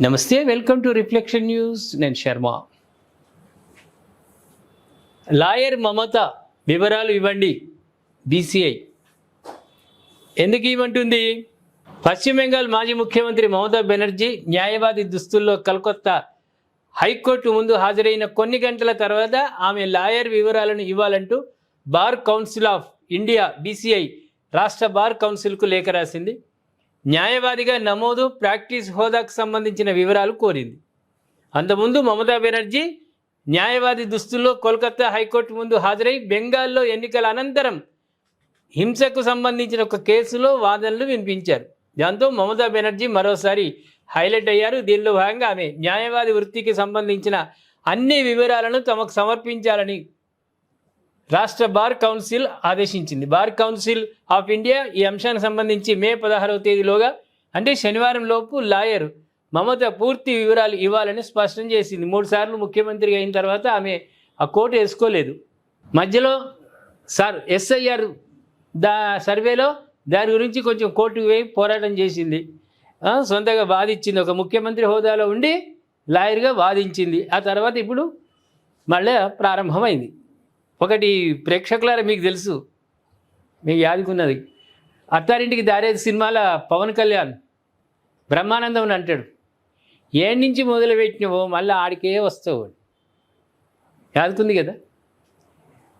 నమస్తే, welcome to reflection news. నేను Sharma. Lawyer మమత వివరాలు ఇవ్వండి. బీసీఐ ఎందుకు ఇవ్వంటుంది? పశ్చిమ బెంగాల్ మాజీ ముఖ్యమంత్రి మమతా బెనర్జీ న్యాయవాది దుస్తుల్లో కలకత్తా హైకోర్టు ముందు హాజరైన కొన్ని గంటల తర్వాత ఆమె లాయర్ వివరాలను ఇవ్వాలంటూ bar council of India BCI రాష్ట్ర బార్ కౌన్సిల్కు లేఖ రాసింది. న్యాయవాదిగా నమోదు, ప్రాక్టీస్ హోదాకు సంబంధించిన వివరాలు కోరింది. అంతకుముందు మమతా బెనర్జీ న్యాయవాది దుస్తుల్లో కోల్కతా హైకోర్టు ముందు హాజరై బెంగాల్లో ఎన్నికల అనంతరం హింసకు సంబంధించిన ఒక కేసులో వాదనలు వినిపించారు. దాంతో మమతా బెనర్జీ మరోసారి హైలైట్ అయ్యారు. దీనిలో భాగంగా ఆమె న్యాయవాది వృత్తికి సంబంధించిన అన్ని వివరాలను తమకు సమర్పించాలని రాష్ట్ర బార్ కౌన్సిల్ ఆదేశించింది. బార్ కౌన్సిల్ ఆఫ్ ఇండియా ఈ అంశానికి సంబంధించి మే 16వ తేదీలోగా అంటే శనివారం లోపు లాయర్ మమత పూర్తి వివరాలు ఇవ్వాలని స్పష్టం చేసింది. 3 సార్లు ముఖ్యమంత్రి అయిన తర్వాత ఆమె ఆ కోటు వేసుకోలేదు. మధ్యలో ఎస్ఐఆర్ సర్వేలో దాని గురించి కొంచెం కోర్టుకు పోయి పోరాటం చేసింది. సొంతగా వాదించింది. ఒక ముఖ్యమంత్రి హోదాలో ఉండి లాయర్గా వాదించింది. ఆ తర్వాత ఇప్పుడు మళ్ళీ ప్రారంభమైంది. ఒకటి ప్రేక్షకులారా, మీకు తెలుసు, మీకు యాదుకున్నది, అత్తారింటికి దారేది సినిమాలో పవన్ కళ్యాణ్ బ్రహ్మానందం అంటాడు, ఏడు నుంచి మొదలుపెట్టినవో మళ్ళీ ఆడికే వస్తావు. యాదుకుంది కదా?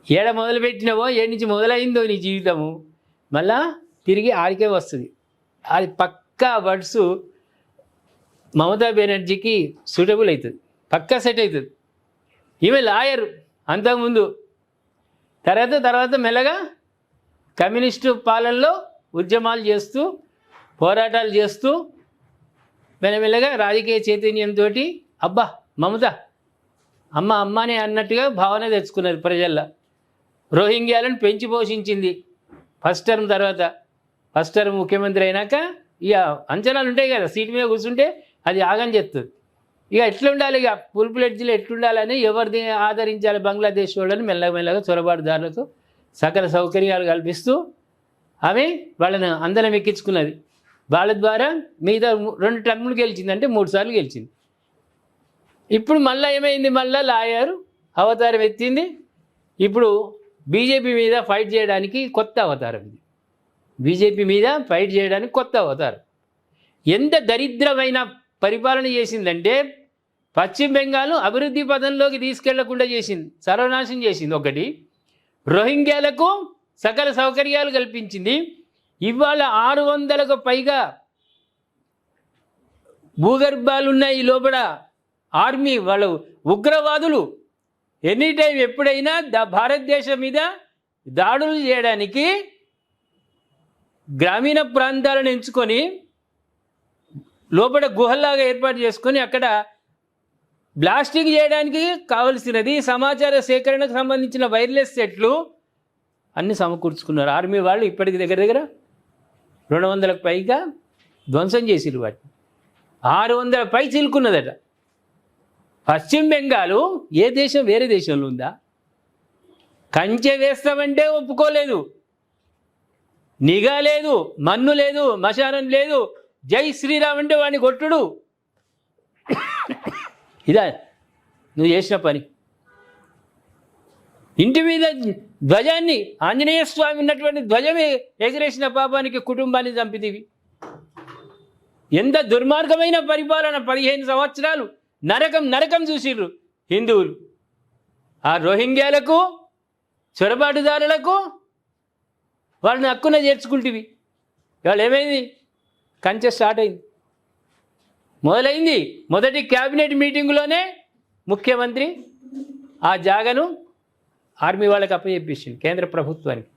ఏడ మొదలుపెట్టినవో, ఏడు నుంచి మొదలైందో నీ జీవితము, మళ్ళా తిరిగి ఆడికే వస్తుంది. అది పక్కా వర్డ్స్ మమతా బెనర్జీకి సూటబుల్ అవుతుంది, పక్కా సెట్ అవుతుంది. ఈమె లాయర్ అంతకుముందు, తర్వాత మెల్లగా కమ్యూనిస్టు పాలనలో ఉద్యమాలు చేస్తూ పోరాటాలు చేస్తూ మెల్లమెల్లగా రాజకీయ చైతన్యంతో అబ్బా మమత అమ్మనే అన్నట్టుగా భావన తెచ్చుకున్నది ప్రజల్లో. రోహింగ్యాలను పెంచి పోషించింది. ఫస్ట్ టర్మ్ ముఖ్యమంత్రి అయినాక ఇక అంచనాలు ఉంటాయి కదా, సీటు మీద కూర్చుంటే అది ఆగని చెప్తుంది. ఇక ఎట్లా ఉండాలి, ఇక ఫుల్ ప్లెడ్జ్లో ఎట్లుండాలని ఎవరిని ఆదరించాలి, బంగ్లాదేశ్ వాళ్ళని మెల్లగా చొరబాటుదారులతో సకల సౌకర్యాలు కల్పిస్తూ ఆమె వాళ్ళని అందరం ఎక్కించుకున్నది. వాళ్ళ ద్వారా మిగతా 2 టర్ములు గెలిచింది, అంటే 3 సార్లు గెలిచింది. ఇప్పుడు మళ్ళీ ఏమైంది, మళ్ళీ లాయర్ అవతారం ఎత్తింది. ఇప్పుడు బీజేపీ మీద ఫైట్ చేయడానికి కొత్త అవతారం ఇది. బీజేపీ మీద ఫైట్ చేయడానికి కొత్త అవతారం. ఎంత దరిద్రమైన పరిపాలన చేసిందంటే పశ్చిమ బెంగాల్ అభివృద్ధి పథంలోకి తీసుకెళ్లకుండా చేసింది, సర్వనాశనం చేసింది. ఒకటి, రోహింగ్యాలకు సకల సౌకర్యాలు కల్పించింది. ఇవాళ 600కు పైగా భూగర్భాలున్నాయి లోపల. ఆర్మీ వాళ్ళు ఉగ్రవాదులు ఎనీ టైం ఎప్పుడైనా భారతదేశం మీద దాడులు చేయడానికి గ్రామీణ ప్రాంతాలను ఎంచుకొని లోపల గుహల్లాగా ఏర్పాటు చేసుకొని అక్కడ బ్లాస్టింగ్ చేయడానికి కావలసినది సమాచార సేకరణకు సంబంధించిన వైర్లెస్ సెట్లు అన్నీ సమకూర్చుకున్నారు. ఆర్మీ వాళ్ళు ఇప్పటికి దగ్గర 200కు పైగా ధ్వంసం చేసిరు. వాటిని 600 పై చిలుకున్నదట. పశ్చిమ బెంగాల్ ఏ దేశం వేరే దేశంలో ఉందా? కంచె వేస్తామంటే ఒప్పుకోలేదు, నిఘా లేదు, మన్ను లేదు, మశానం లేదు, జై శ్రీరామ్ అంటే వాడిని కొట్టుడు. ఇదా నువ్వు చేసిన పని? ఇంటి మీద ధ్వజాన్ని, ఆంజనేయ స్వామి ఉన్నటువంటి ధ్వజమే ఎగిరేసిన పాపానికి కుటుంబాన్ని చంపితివి. ఎంత దుర్మార్గమైన పరిపాలన! 15 సంవత్సరాలు నరకం చూసిర్రు హిందువులు. ఆ రోహింగ్యాలకు, చొరబాటుదారులకు వాళ్ళని హక్కున చేర్చుకుంటేవి. ఇవాళ ఏమైంది? కంచె స్టార్ట్ అయింది, మొదలైంది. మొదటి క్యాబినెట్ మీటింగులోనే ముఖ్యమంత్రి ఆ జాగను ఆర్మీ వాళ్ళకి అప్పచెప్పించింది, కేంద్ర ప్రభుత్వానికి.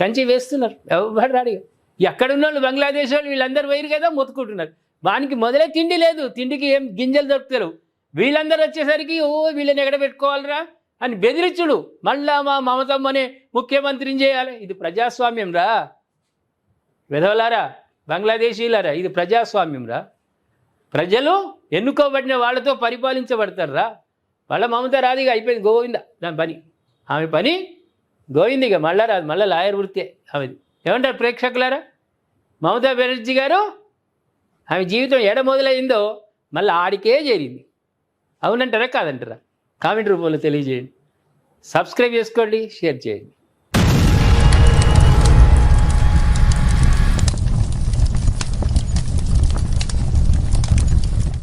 కంచె వేస్తున్నారు, ఎవరు రాడిగా. ఎక్కడున్న వాళ్ళు బంగ్లాదేశ్ వాళ్ళు వీళ్ళందరూ వైరు కదా, మొత్తుకుంటున్నారు. వానికి మొదలే తిండి లేదు, తిండికి ఏం గింజలు దొరుకుతారు. వీళ్ళందరూ వచ్చేసరికి వీళ్ళని ఎక్కడ పెట్టుకోవాలరా అని బెదిరించుడు. మళ్ళా మా మమతమ్మనే ముఖ్యమంత్రిని చేయాలి. ఇది ప్రజాస్వామ్యం రా వెధవలారా, బంగ్లాదేశీలారా, ఇది ప్రజాస్వామ్యం రా. ప్రజలు ఎన్నుకోబడిన వాళ్ళతో పరిపాలించబడతారా. మళ్ళీ మమత రాదిగా, అయిపోయింది, గోవింద దాని పని, ఆమె పని గోవింది. ఇక మళ్ళా రాదు, మళ్ళీ లాయర్ వృత్తే ఆమెది. ఏమంటారు ప్రేక్షకులారా? మమతా బెనర్జీ గారు ఆమె జీవితం ఎడ మొదలైందో మళ్ళీ ఆడికే చేరింది. అవునంటారా కాదంటారా? కామెంట్ రూపంలో తెలియజేయండి. సబ్స్క్రైబ్ చేసుకోండి, షేర్ చేయండి.